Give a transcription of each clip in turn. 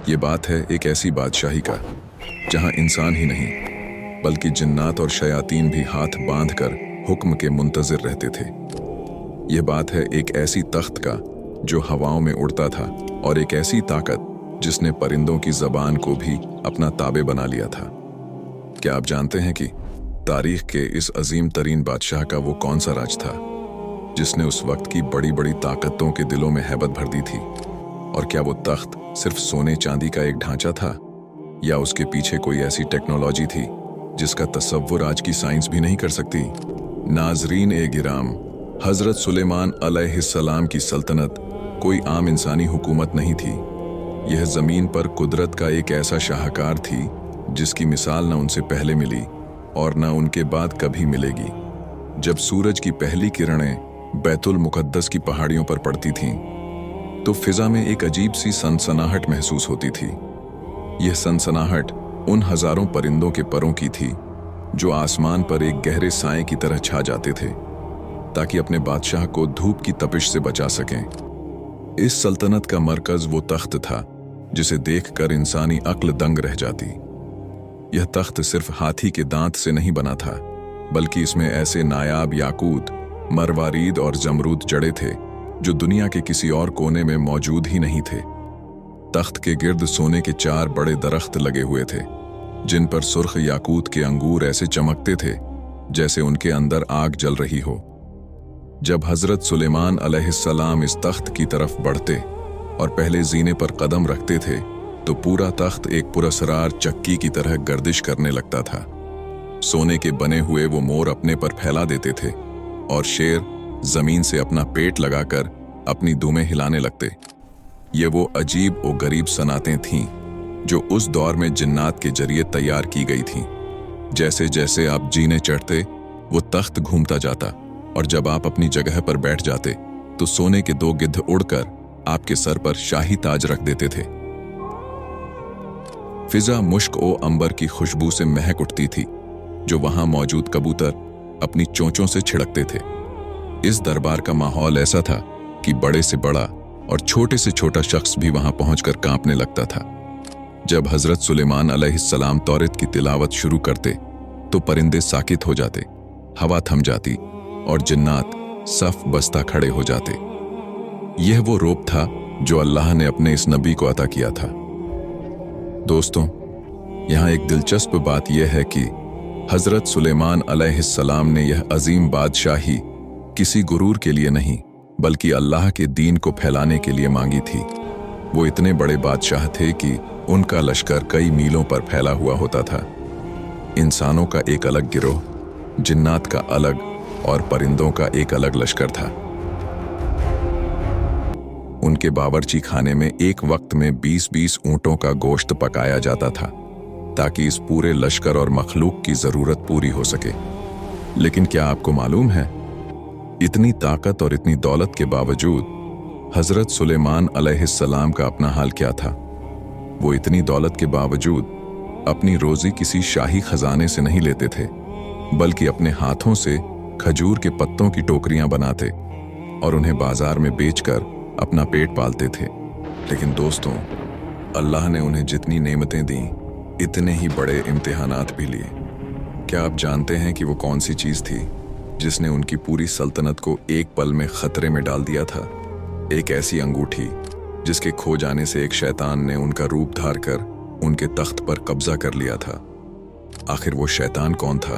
ये बात है एक ऐसी बादशाही का जहां इंसान ही नहीं बल्कि जिन्नात और शयातीन भी हाथ बांधकर हुक्म के मुंतजिर रहते थे। यह बात है एक ऐसी तख्त का जो हवाओं में उड़ता था और एक ऐसी ताकत जिसने परिंदों की जबान को भी अपना ताबे बना लिया था। क्या आप जानते हैं कि तारीख के इस अजीम तरीन बादशाह का वो कौन सा राज था जिसने उस वक्त की बड़ी बड़ी ताकतों के दिलों में हैबत भर दी थी? और क्या वो तख्त सिर्फ सोने चांदी का एक ढांचा था या उसके पीछे कोई ऐसी टेक्नोलॉजी थी जिसका तसव्वुर आज की साइंस भी नहीं कर सकती? नाजरीन ए गिराम, हजरत सुलेमान अलैहिस्सलाम की सल्तनत कोई आम इंसानी हुकूमत नहीं थी। यह जमीन पर कुदरत का एक ऐसा शाहकार थी जिसकी मिसाल न उनसे पहले मिली और न उनके बाद कभी मिलेगी। जब सूरज की पहली किरणें बैतुल मुकद्दस की पहाड़ियों पर पड़ती थीं, तो फिजा में एक अजीब सी सनसनाहट महसूस होती थी। यह सनसनाहट उन हजारों परिंदों के परों की थी जो आसमान पर एक गहरे साए की तरह छा जाते थे ताकि अपने बादशाह को धूप की तपिश से बचा सकें। इस सल्तनत का मरकज वो तख्त था जिसे देखकर इंसानी अक्ल दंग रह जाती। यह तख्त सिर्फ हाथी के दांत से नहीं बना था, बल्कि इसमें ऐसे नायाब याकूत, मरवारीद और जमरूद जड़े थे जो दुनिया के किसी और कोने में मौजूद ही नहीं थे। तख्त के गिर्द सोने के 4 बड़े दरख्त लगे हुए थे जिन पर सुर्ख याकूत के अंगूर ऐसे चमकते थे जैसे उनके अंदर आग जल रही हो। जब हजरत सुलेमान अलैहिस्सलाम इस तख्त की तरफ बढ़ते और पहले जीने पर कदम रखते थे तो पूरा तख्त एक पुरस्रार चक्की की तरह गर्दिश करने लगता था। सोने के बने हुए वो मोर अपने पर फैला देते थे और शेर जमीन से अपना पेट लगाकर अपनी दुमें हिलाने लगते। ये वो अजीब और गरीब सनातें थीं जो उस दौर में जिन्नात के जरिए तैयार की गई थीं। जैसे जैसे आप जीने चढ़ते वो तख्त घूमता जाता और जब आप अपनी जगह पर बैठ जाते तो सोने के 2 गिद्ध उड़कर आपके सर पर शाही ताज रख देते थे। फिजा मुश्क ओ अंबर की खुशबू से महक उठती थी जो वहां मौजूद कबूतर अपनी चोंचों से छिड़कते थे। इस दरबार का माहौल ऐसा था कि बड़े से बड़ा और छोटे से छोटा शख्स भी वहां पहुंचकर कांपने लगता था। जब हजरत सुलेमान अलैहिस्सलाम तौरात की तिलावत शुरू करते तो परिंदे साकित हो जाते, हवा थम जाती और जिन्नात सफ बस्ता खड़े हो जाते। यह वो रूप था जो अल्लाह ने अपने इस नबी को अता किया था। दोस्तों, यहां एक दिलचस्प बात यह है कि हजरत सुलेमान अलैहिस्सलाम ने यह अजीम बादशाही किसी गुरूर के लिए नहीं बल्कि अल्लाह के दीन को फैलाने के लिए मांगी थी। वो इतने बड़े बादशाह थे कि उनका लश्कर कई मीलों पर फैला हुआ होता था। इंसानों का एक अलग गिरोह, जिन्नात का अलग और परिंदों का एक अलग लश्कर था। उनके बावर्ची खाने में एक वक्त में 20-20 ऊंटों का गोश्त पकाया जाता था ताकि इस पूरे लश्कर और मखलूक की जरूरत पूरी हो सके। लेकिन क्या आपको मालूम है, इतनी ताकत और इतनी दौलत के बावजूद हजरत सुलेमान अलैहिस्सलाम का अपना हाल क्या था? वो इतनी दौलत के बावजूद अपनी रोजी किसी शाही खजाने से नहीं लेते थे बल्कि अपने हाथों से खजूर के पत्तों की टोकरियां बनाते और उन्हें बाजार में बेचकर अपना पेट पालते थे। लेकिन दोस्तों, अल्लाह ने उन्हें जितनी नेमतें दी इतने ही बड़े इम्तिहानात भी लिए। क्या आप जानते हैं कि वो कौन सी चीज थी जिसने उनकी पूरी सल्तनत को एक पल में खतरे में डाल दिया था? एक ऐसी अंगूठी जिसके खो जाने से एक शैतान ने उनका रूप धार कर उनके तख्त पर कब्जा कर लिया था। आखिर वो शैतान कौन था?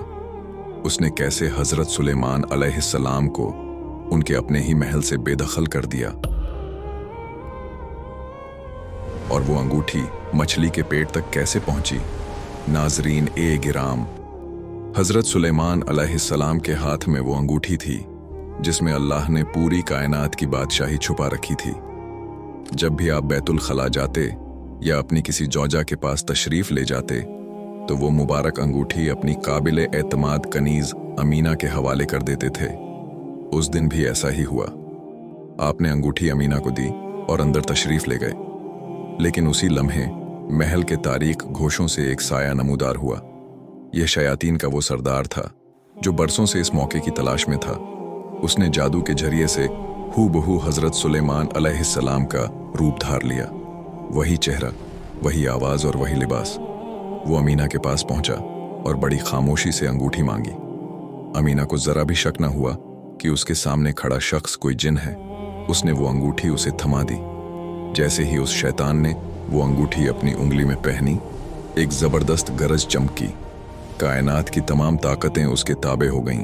उसने कैसे हजरत सुलेमान अलैहिस्सलाम को उनके अपने ही महल से बेदखल कर दिया? और वो अंगूठी मछली के पेट तक कैसे पहुंची? नाजरीन ए गिराम, हजरत सुलेमान अलैहिस्सलाम के हाथ में वो अंगूठी थी जिसमें अल्लाह ने पूरी कायनात की बादशाही छुपा रखी थी। जब भी आप बैतुल खला जाते या अपनी किसी जौजा के पास तशरीफ ले जाते तो वो मुबारक अंगूठी अपनी काबिल एतमाद कनीज अमीना के हवाले कर देते थे। उस दिन भी ऐसा ही हुआ। आपने अंगूठी अमीना को दी और अंदर तशरीफ ले गए। लेकिन उसी लम्हे महल के तारीक घोषों से एक साया नमूदार हुआ। यह शयातीन का वो सरदार था जो बरसों से इस मौके की तलाश में था। उसने जादू के जरिए से हूबहू हजरत सुलेमान अलैहिस्सलाम का रूप धार लिया। वही चेहरा वही आवाज और वही लिबास। वो अमीना के पास पहुंचा और बड़ी खामोशी से अंगूठी मांगी। अमीना को जरा भी शक न हुआ कि उसके सामने खड़ा शख्स कोई जिन है। उसने वो अंगूठी उसे थमा दी। जैसे ही उस शैतान ने वो अंगूठी अपनी उंगली में पहनी, एक जबरदस्त गरज चमकी। कायनात की तमाम ताकतें उसके ताबे हो गईं।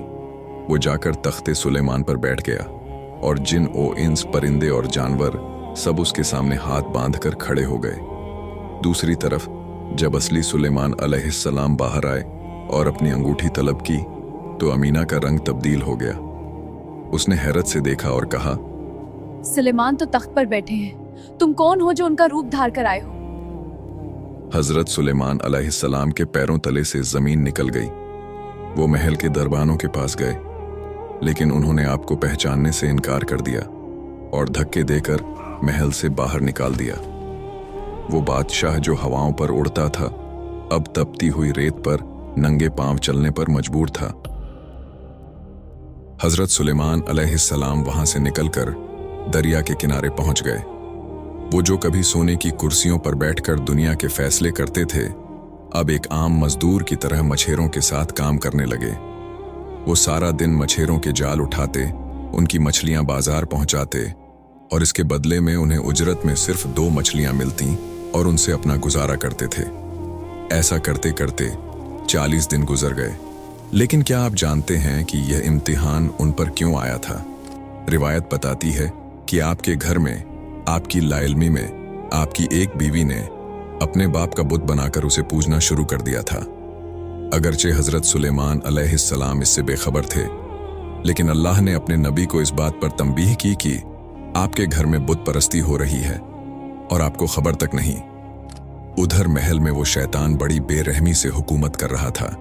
वो जाकर तख्ते सुलेमान पर बैठ गया और जिन ओ इंस, परिंदे और जानवर सब उसके सामने हाथ बांधकर खड़े हो गए। दूसरी तरफ जब असली सुलेमान अलैहिस्सलाम बाहर आए और अपनी अंगूठी तलब की तो अमीना का रंग तब्दील हो गया। उसने हैरत से देखा और कहा, सुलेमान तो तख्त पर बैठे हैं, तुम कौन हो जो उनका रूप धार कर आए हो? हजरत सुलेमान अलैहिस्सलाम के पैरों तले से जमीन निकल गई। वो महल के दरबानों के पास गए, लेकिन उन्होंने आपको पहचानने से इनकार कर दिया और धक्के देकर महल से बाहर निकाल दिया। वो बादशाह जो हवाओं पर उड़ता था, अब तपती हुई रेत पर नंगे पांव चलने पर मजबूर था। हजरत सुलेमान अलैहिस्सलाम वहां से निकलकर दरिया के किनारे पहुंच गए। वो जो कभी सोने की कुर्सियों पर बैठकर दुनिया के फैसले करते थे, अब एक आम मजदूर की तरह मछेरों के साथ काम करने लगे। वो सारा दिन मछेरों के जाल उठाते, उनकी मछलियां बाजार पहुंचाते और इसके बदले में उन्हें उजरत में सिर्फ 2 मछलियां मिलती और उनसे अपना गुजारा करते थे। ऐसा करते करते 40 दिन गुजर गए। लेकिन क्या आप जानते हैं कि यह इम्तिहान उन पर क्यों आया था? रिवायत बताती है कि आपके घर में, आपकी लाइल्मी में, आपकी एक बीवी ने अपने बाप का बुत बनाकर उसे पूजना शुरू कर दिया था। अगरचे हजरत सुलेमान अलैहिस्सलाम इससे बेखबर थे, लेकिन अल्लाह ने अपने नबी को इस बात पर तंबीह की कि आपके घर में बुत परस्ती हो रही है और आपको खबर तक नहीं। उधर महल में वो शैतान बड़ी बेरहमी से हुकूमत कर रहा था।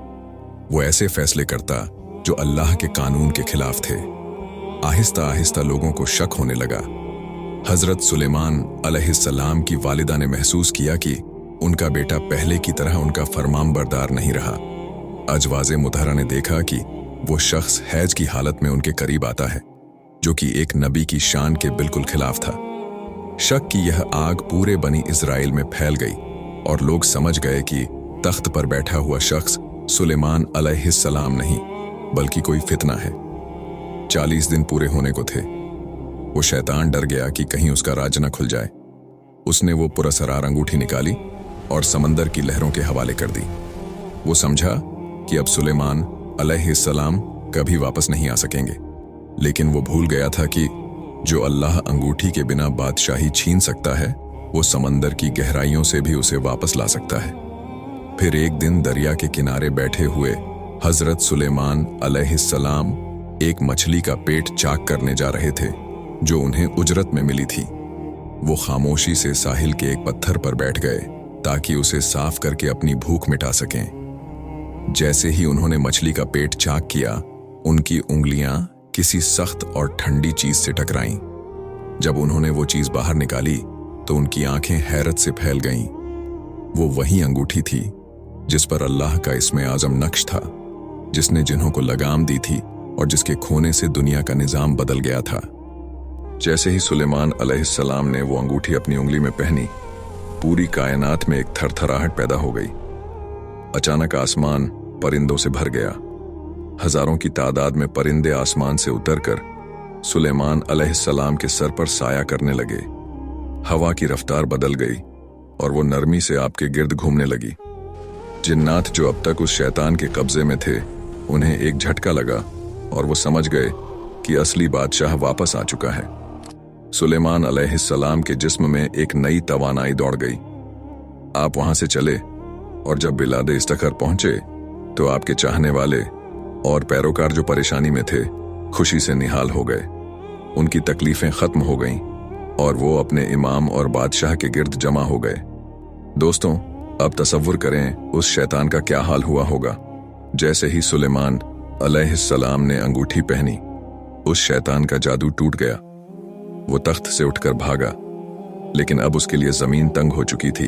वो ऐसे फैसले करता जो अल्लाह के कानून के खिलाफ थे। आहिस्ता आहिस्ता लोगों को शक होने लगा। हजरत सुलेमान अलैहिस्सलाम की वालिदा ने महसूस किया कि उनका बेटा पहले की तरह उनका फरमानबरदार नहीं रहा। अजवाज़े मुतहरा ने देखा कि वो शख्स हैज की हालत में उनके करीब आता है, जो कि एक नबी की शान के बिल्कुल खिलाफ था। शक की यह आग पूरे बनी इज़राइल में फैल गई और लोग समझ गए कि तख्त पर बैठा हुआ शख्स सुलेमान अलैहिस्सलाम नहीं, बल्कि कोई फितना है। 40 दिन पूरे होने को थे। वो शैतान डर गया कि कहीं उसका राज न खुल जाए। उसने वो पुरस्कार अंगूठी निकाली और समंदर की लहरों के हवाले कर दी। वो समझा कि अब सुलेमान अलैहिस्सलाम कभी वापस नहीं आ सकेंगे, लेकिन वो भूल गया था कि जो अल्लाह अंगूठी के बिना बादशाही छीन सकता है, वो समंदर की गहराइयों से भी उसे वापस ला सकता है। फिर एक दिन दरिया के किनारे बैठे हुए हजरत सुलेमान अलैहिस्सलाम एक मछली का पेट चाक करने जा रहे थे जो उन्हें उजरत में मिली थी। वो खामोशी से साहिल के एक पत्थर पर बैठ गए ताकि उसे साफ करके अपनी भूख मिटा सकें। जैसे ही उन्होंने मछली का पेट चाक किया, उनकी उंगलियां किसी सख्त और ठंडी चीज से टकराईं। जब उन्होंने वो चीज बाहर निकाली तो उनकी आंखें हैरत से फैल गईं। वो वही अंगूठी थी जिस पर अल्लाह का इस्मे आजम नक्श था, जिसने जिन्हों को लगाम दी थी और जिसके खोने से दुनिया का निजाम बदल गया था। जैसे ही सुलेमान अलैहिस्सलाम ने वो अंगूठी अपनी उंगली में पहनी, पूरी कायनात में एक थरथराहट पैदा हो गई। अचानक आसमान परिंदों से भर गया। हजारों की तादाद में परिंदे आसमान से उतरकर सुलेमान अलैहिस्सलाम के सर पर साया करने लगे। हवा की रफ्तार बदल गई और वो नरमी से आपके गिर्द घूमने लगी। जिन्नात जो अब तक उस शैतान के कब्जे में थे, उन्हें एक झटका लगा और वो समझ गए कि असली बादशाह वापस आ चुका है। सुलेमान अलैहिस्सलाम के जिस्म में एक नई तवानाई दौड़ गई। आप वहां से चले और जब बिलादे इस्तखर पहुंचे तो आपके चाहने वाले और पैरोकार जो परेशानी में थे, खुशी से निहाल हो गए। उनकी तकलीफें खत्म हो गईं और वो अपने इमाम और बादशाह के गिर्द जमा हो गए। दोस्तों, अब तसव्वुर करें उस शैतान का क्या हाल हुआ होगा। जैसे ही सुलेमान अलैहिस्सलाम ने अंगूठी पहनी, उस शैतान का जादू टूट गया। वो तख्त से उठकर भागा, लेकिन अब उसके लिए जमीन तंग हो चुकी थी।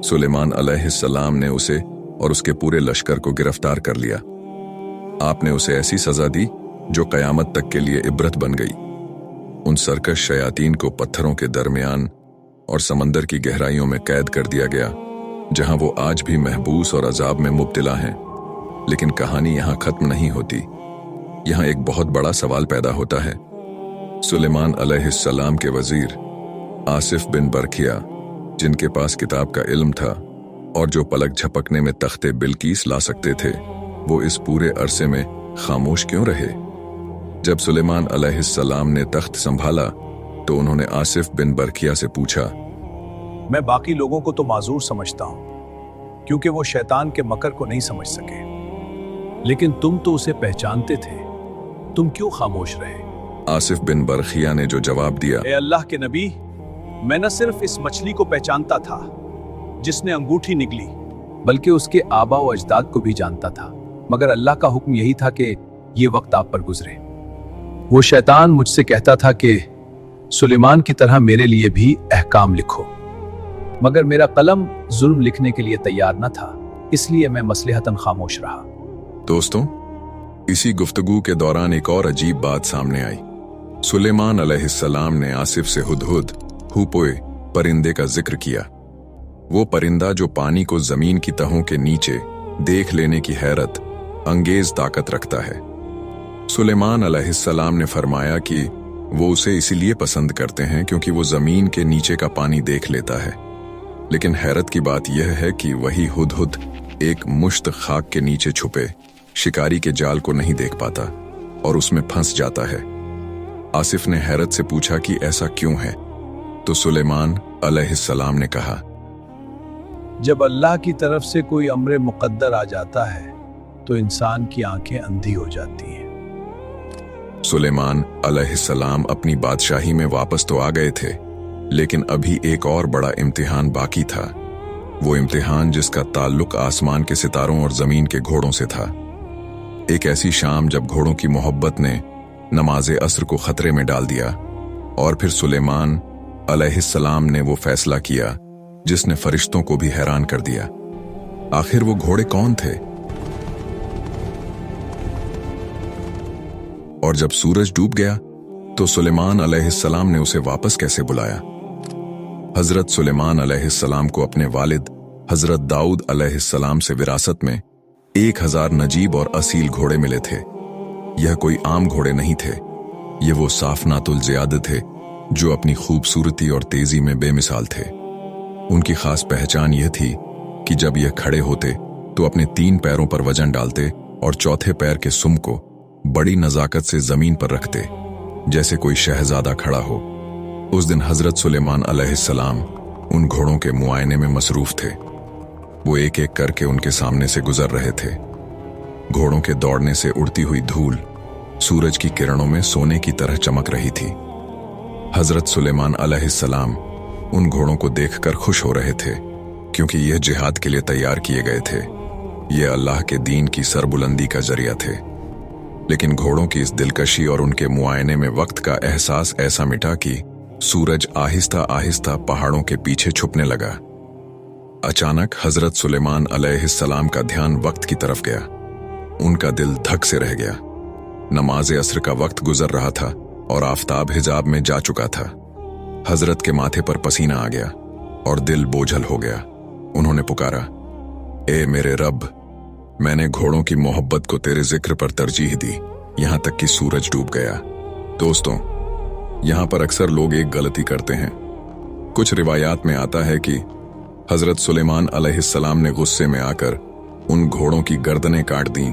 सुलेमान अलैहिस्सलाम ने उसे और उसके पूरे लश्कर को गिरफ्तार कर लिया। आपने उसे ऐसी सजा दी जो कयामत तक के लिए इबरत बन गई। उन सरकश शयातीन को पत्थरों के दरमियान और समंदर की गहराइयों में कैद कर दिया गया, जहां वो आज भी महबूस और अजाब में मुब्तला हैं। लेकिन कहानी यहां खत्म नहीं होती। यहां एक बहुत बड़ा सवाल पैदा होता है। सुलेमान अलैहिस्सलाम के वजीर आसिफ बिन बरखिया, जिनके पास किताब का इल्म था और जो पलक झपकने में तख्ते बिल्कीस ला सकते थे, वो इस पूरे अरसे में खामोश क्यों रहे? जब सुलेमान अलैहिस्सलाम ने तख्त संभाला तो उन्होंने आसिफ बिन बरखिया से पूछा, मैं बाकी लोगों को तो माजूर समझता हूं क्योंकि वो शैतान के मकर को नहीं समझ सके, लेकिन तुम तो उसे पहचानते थे, तुम क्यों खामोश रहे? आसिफ बिन बरखिया ने जो जवाब दिया, ए अल्लाह के नबी, मैं न सिर्फ इस मछली को पहचानता था जिसने अंगूठी निकली, बल्कि उसके आबा व अजदाद को भी जानता था, मगर अल्लाह का हुक्म यही था कि ये वक्त आप पर गुजरे। वो शैतान मुझसे कहता था कि सुलेमान की तरह मेरे लिए भी अहकाम लिखो, मगर मेरा कलम जुल्म लिखने के लिए तैयार न था, इसलिए मैं मसलहतन खामोश रहा। दोस्तों, इसी गुफ्तगू के दौरान एक और अजीब बात सामने आई। सुलेमान अलैहिस्सलाम ने आसिफ से हुदहुद, हुपोए परिंदे का जिक्र किया। वो परिंदा जो पानी को जमीन की तहों के नीचे देख लेने की हैरत अंगेज ताकत रखता है। सुलेमान अलैहिस्सलाम ने फरमाया कि वो उसे इसीलिए पसंद करते हैं क्योंकि वो जमीन के नीचे का पानी देख लेता है। लेकिन हैरत की बात यह है कि वही हुदहुद एक मुश्त खाक के नीचे छुपे शिकारी के जाल को नहीं देख पाता और उसमें फंस जाता है। आसिफ ने हैरत से पूछा कि ऐसा क्यों है, तो सुलेमान अलैहिस्सलाम ने कहा, जब अल्लाह की तरफ से कोई अम्र मुकद्दर आ जाता है तो इंसान की आंखें अंधी हो जाती हैं। सुलेमान अलैहिस्सलाम अपनी बादशाही में वापस तो आ गए थे, लेकिन अभी एक और बड़ा इम्तिहान बाकी था। वो इम्तिहान जिसका ताल्लुक आसमान के सितारों और जमीन के घोड़ों से था। एक ऐसी शाम जब घोड़ों की मोहब्बत ने नमाज़े अस्र को खतरे में डाल दिया, और फिर सुलेमान अलैहिस्सलाम ने वो फैसला किया जिसने फरिश्तों को भी हैरान कर दिया। आखिर वो घोड़े कौन थे? और जब सूरज डूब गया तो सुलेमान अलैहिस्सलाम ने उसे वापस कैसे बुलाया? हजरत सुलेमान अलैहिस्सलाम को अपने वालिद हजरत दाऊद अलैहिस्सलाम से विरासत में 1000 नजीब और असील घोड़े मिले थे। यह कोई आम घोड़े नहीं थे, ये वो साफनातुल ज़ियाद थे जो अपनी खूबसूरती और तेजी में बेमिसाल थे। उनकी खास पहचान यह थी कि जब यह खड़े होते तो अपने 3 पैरों पर वजन डालते और चौथे पैर के सुम को बड़ी नजाकत से जमीन पर रखते, जैसे कोई शहजादा खड़ा हो। उस दिन हजरत सुलेमान अलैहिस्सलाम उन घोड़ों के मुआयने में मसरूफ थे। वो एक एक करके उनके सामने से गुजर रहे थे। घोड़ों के दौड़ने से उड़ती हुई धूल सूरज की किरणों में सोने की तरह चमक रही थी। हजरत सुलेमान अलैहिस्सलाम उन घोड़ों को देखकर खुश हो रहे थे, क्योंकि यह जिहाद के लिए तैयार किए गए थे। ये अल्लाह के दीन की सरबुलंदी का जरिया थे। लेकिन घोड़ों की इस दिलकशी और उनके मुआयने में वक्त का एहसास ऐसा मिटा कि सूरज आहिस्ता आहिस्ता पहाड़ों के पीछे छुपने लगा। अचानक हजरत सुलेमान अलैहिस्सलाम का ध्यान वक्त की तरफ गया। उनका दिल धक से रह गया। नमाज़े अस्र का वक्त गुजर रहा था और आफताब हिजाब में जा चुका था। हजरत के माथे पर पसीना आ गया और दिल बोझल हो गया। उन्होंने पुकारा, ए मेरे रब, मैंने घोड़ों की मोहब्बत को तेरे जिक्र पर तरजीह दी, यहां तक कि सूरज डूब गया। दोस्तों, यहां पर अक्सर लोग एक गलती करते हैं। कुछ रिवायात में आता है कि हजरत सुलेमान अलैहिस्सलाम ने गुस्से में आकर उन घोड़ों की गर्दनें काट दी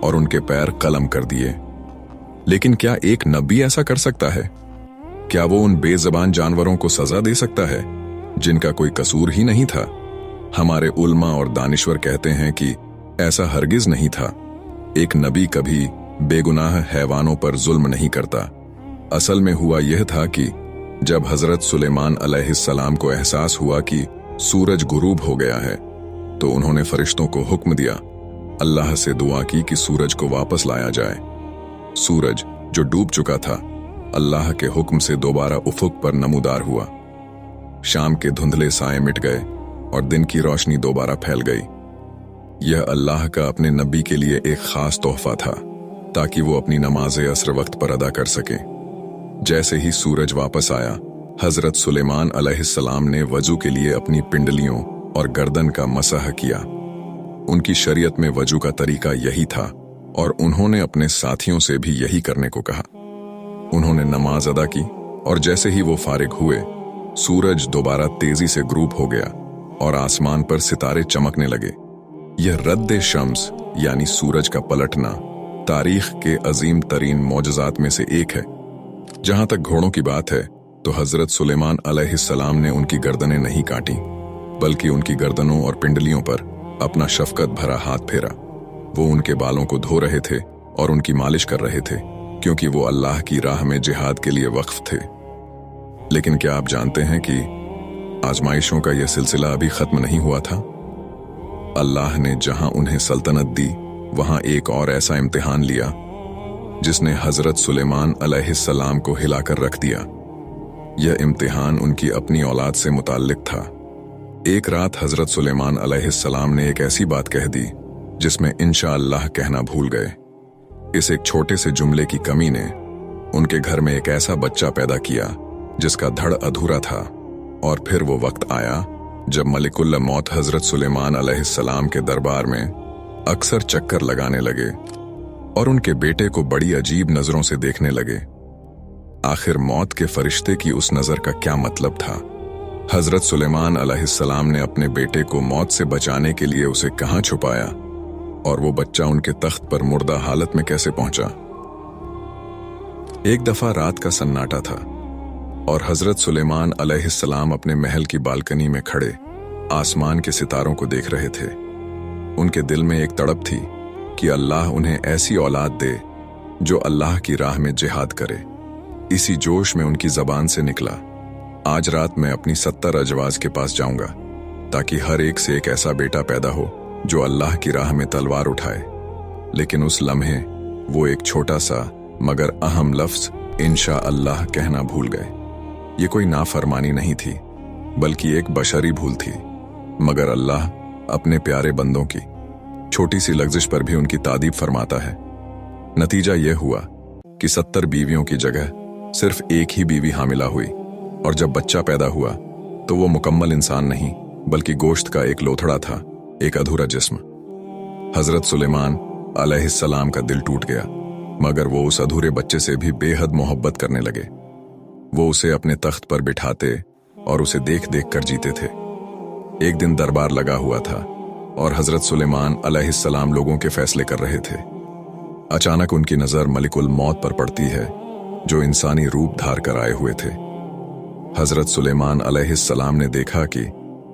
और उनके पैर कलम कर दिए। लेकिन क्या एक नबी ऐसा कर सकता है? क्या वो उन बेज़बान जानवरों को सजा दे सकता है जिनका कोई कसूर ही नहीं था? हमारे उल्मा और दानिश्वर कहते हैं कि ऐसा हरगिज नहीं था। एक नबी कभी बेगुनाह हैवानों पर जुल्म नहीं करता। असल में हुआ यह था कि जब हजरत सुलेमान अलैहिस्सलाम को एहसास हुआ कि सूरज गुरूब हो गया है, तो उन्होंने फरिश्तों को हुक्म दिया, अल्लाह से दुआ की कि सूरज को वापस लाया जाए। सूरज जो डूब चुका था, अल्लाह के हुक्म से दोबारा उफुक पर नमूदार हुआ। शाम के धुंधले साए मिट गए और दिन की रोशनी दोबारा फैल गई। यह अल्लाह का अपने नबी के लिए एक खास तोहफा था, ताकि वो अपनी नमाज़े अस्र वक्त पर अदा कर सके। जैसे ही सूरज वापस आया, हजरत सुलेमान अलैहिस्सलाम ने वजू के लिए अपनी पिंडलियों और गर्दन का मसह किया। उनकी शरीयत में वजू का तरीका यही था और उन्होंने अपने साथियों से भी यही करने को कहा। उन्होंने नमाज अदा की और जैसे ही वो फारिग हुए, सूरज दोबारा तेजी से ग्रूप हो गया और आसमान पर सितारे चमकने लगे। यह रद्द शम्स यानी सूरज का पलटना तारीख के अजीम तरीन मौजज़ात में से एक है। जहां तक घोड़ों की बात है तो हजरत सुलेमान अलैहिस्सलाम ने उनकी गर्दनें नहीं काटी, बल्कि उनकी गर्दनों और पिंडलियों पर अपना शफकत भरा हाथ फेरा। वो उनके बालों को धो रहे थे और उनकी मालिश कर रहे थे, क्योंकि वो अल्लाह की राह में जिहाद के लिए वक्फ थे। लेकिन क्या आप जानते हैं कि आजमाइशों का यह सिलसिला अभी खत्म नहीं हुआ था? अल्लाह ने जहां उन्हें सल्तनत दी, वहां एक और ऐसा इम्तिहान लिया जिसने हजरत सुलेमान अलैहिस्सलाम को हिलाकर रख दिया। यह इम्तिहान उनकी अपनी औलाद से मुताल्लिक था। एक रात हजरत सुलेमान अलैहिस्सलाम ने एक ऐसी बात कह दी जिसमें इंशाअल्लाह कहना भूल गए। इस एक छोटे से जुमले की कमी ने उनके घर में एक ऐसा बच्चा पैदा किया जिसका धड़ अधूरा था। और फिर वो वक्त आया जब मलिकुल मौत हजरत सुलेमान अलैहिस्सलाम के दरबार में अक्सर चक्कर लगाने लगे और उनके बेटे को बड़ी अजीब नजरों से देखने लगे। आखिर मौत के फरिश्ते की उस नजर का क्या मतलब था? हजरत सुलेमान अलैहिस्सलाम ने अपने बेटे को मौत से बचाने के लिए उसे कहां छुपाया और वो बच्चा उनके तख्त पर मुर्दा हालत में कैसे पहुंचा? एक दफा रात का सन्नाटा था और हजरत सुलेमान अलैहिस्सलाम अपने महल की बालकनी में खड़े आसमान के सितारों को देख रहे थे। उनके दिल में एक तड़प थी कि अल्लाह उन्हें ऐसी औलाद दे जो अल्लाह की राह में जिहाद करे। इसी जोश में उनकी जबान से निकला, आज रात मैं अपनी 70 अजवाज के पास जाऊंगा ताकि हर एक से एक ऐसा बेटा पैदा हो जो अल्लाह की राह में तलवार उठाए। लेकिन उस लम्हे वो एक छोटा सा मगर अहम लफ्ज इंशाअल्लाह कहना भूल गए। ये कोई नाफरमानी नहीं थी, बल्कि एक बशरी भूल थी। मगर अल्लाह अपने प्यारे बंदों की छोटी सी लग्जिश पर भी उनकी तादीब फरमाता है। नतीजा यह हुआ कि 70 बीवियों की जगह सिर्फ एक ही बीवी हामिला हुई, और जब बच्चा पैदा हुआ तो वो मुकम्मल इंसान नहीं बल्कि गोश्त का एक लोथड़ा था, एक अधूरा जिस्म। हजरत सुलेमान अलैहिस्सलाम का दिल टूट गया, मगर वो उस अधूरे बच्चे से भी बेहद मोहब्बत करने लगे। वो उसे अपने तख्त पर बिठाते और उसे देख देख कर जीते थे। एक दिन दरबार लगा हुआ था और हजरत सुलेमान अलैहिस्सलाम लोगों के फैसले कर रहे थे। अचानक उनकी नजर मलिकुल मौत पर पड़ती है जो इंसानी रूप धार कर आए हुए थे। हजरत सुलेमान अलैहिस्सलाम ने देखा कि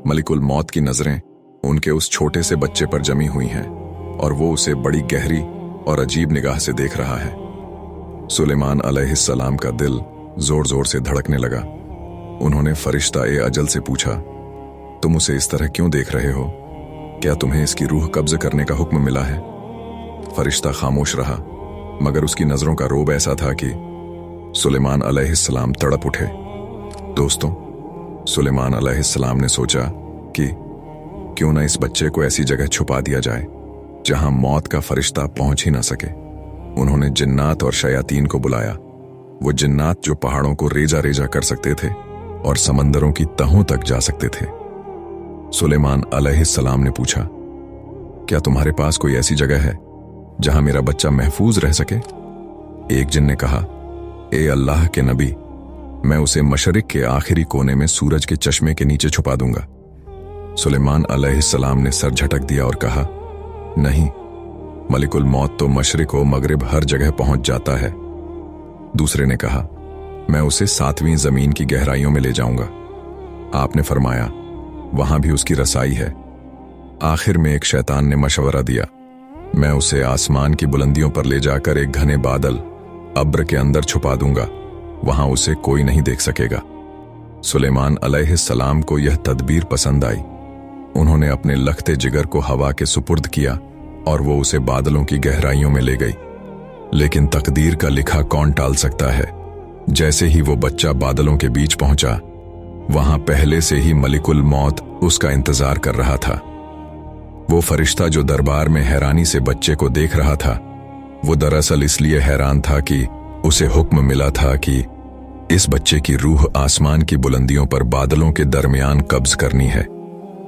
मलिकुल मौत की नजरें उनके उस छोटे से बच्चे पर जमी हुई हैं और वो उसे बड़ी गहरी और अजीब निगाह से देख रहा है। सुलेमान अलैहिस्सलाम का दिल जोर जोर से धड़कने लगा। उन्होंने फरिश्ता ए अजल से पूछा, तुम उसे इस तरह क्यों देख रहे हो? क्या तुम्हें इसकी रूह कब्ज करने का हुक्म मिला है? फरिश्ता खामोश रहा, मगर उसकी नजरों का रोब ऐसा था कि सुलेमान अलैहिस्सलाम तड़प उठे। दोस्तों, सुलेमान अलैहिस्सलाम ने सोचा कि क्यों ना इस बच्चे को ऐसी जगह छुपा दिया जाए जहां मौत का फरिश्ता पहुंच ही ना सके। उन्होंने जिन्नात और शयातीन को बुलाया, वो जिन्नात जो पहाड़ों को रेजा रेजा कर सकते थे और समंदरों की तहों तक जा सकते थे। सुलेमान अलैहिस्सलाम ने पूछा, क्या तुम्हारे पास कोई ऐसी जगह है जहां मेरा बच्चा महफूज रह सके? एक जिन ने कहा, ए अल्लाह के नबी, मैं उसे मशरिक के आखिरी कोने में सूरज के चश्मे के नीचे छुपा दूंगा। सुलेमान अलैहिस्सलाम ने सर झटक दिया और कहा, नहीं, मलिकुल मौत तो मशरिक व मगरिब हर जगह पहुंच जाता है। दूसरे ने कहा, मैं उसे 7वीं जमीन की गहराइयों में ले जाऊंगा। आपने फरमाया, वहां भी उसकी रसाई है। आखिर में एक शैतान ने मशवरा दिया, मैं उसे आसमान की बुलंदियों पर ले जाकर एक घने बादल अब्र के अंदर छुपा दूंगा, वहां उसे कोई नहीं देख सकेगा। सुलेमान अलैहिस्सलाम को यह तदबीर पसंद आई। उन्होंने अपने लखते जिगर को हवा के सुपुर्द किया और वो उसे बादलों की गहराइयों में ले गई। लेकिन तकदीर का लिखा कौन टाल सकता है? जैसे ही वो बच्चा बादलों के बीच पहुंचा, वहां पहले से ही मलिकुल मौत उसका इंतजार कर रहा था। वो फरिश्ता जो दरबार में हैरानी से बच्चे को देख रहा था, वो दरअसल इसलिए हैरान था कि उसे हुक्म मिला था कि इस बच्चे की रूह आसमान की बुलंदियों पर बादलों के दरमियान कब्ज करनी है,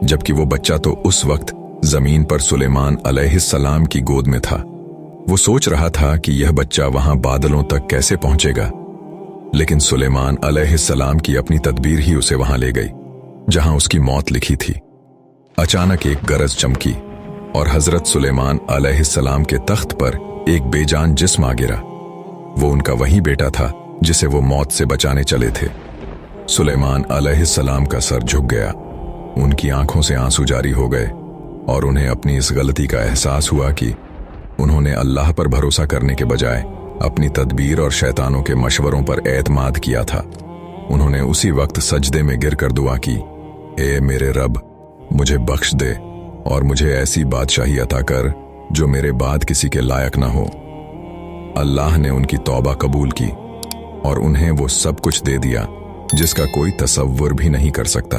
जबकि वो बच्चा तो उस वक्त जमीन पर सुलेमान अलैहिस्सलाम की गोद में था। वो सोच रहा था कि यह बच्चा वहां बादलों तक कैसे पहुंचेगा, लेकिन सुलेमान अलैहिस्सलाम की अपनी तदबीर ही उसे वहां ले गई जहां उसकी मौत लिखी थी। अचानक एक गरज चमकी और हजरत सुलेमान अलैहिस्सलाम के तख्त पर एक बेजान जिस्म आ गिरा। वो उनका वही बेटा था जिसे वो मौत से बचाने चले थे। सुलेमान अलैहिस्सलाम का सर झुक गया, उनकी आंखों से आंसू जारी हो गए और उन्हें अपनी इस गलती का एहसास हुआ कि उन्होंने अल्लाह पर भरोसा करने के बजाय अपनी तदबीर और शैतानों के मशवरों पर एतमाद किया था। उन्होंने उसी वक्त सजदे में गिरकर दुआ की, ए मेरे रब, मुझे बख्श दे और मुझे ऐसी बादशाही अता कर जो मेरे बाद किसी के लायक न हो। अल्लाह ने उनकी तौबा कबूल की और उन्हें वो सब कुछ दे दिया जिसका कोई तसव्वुर भी नहीं कर सकता।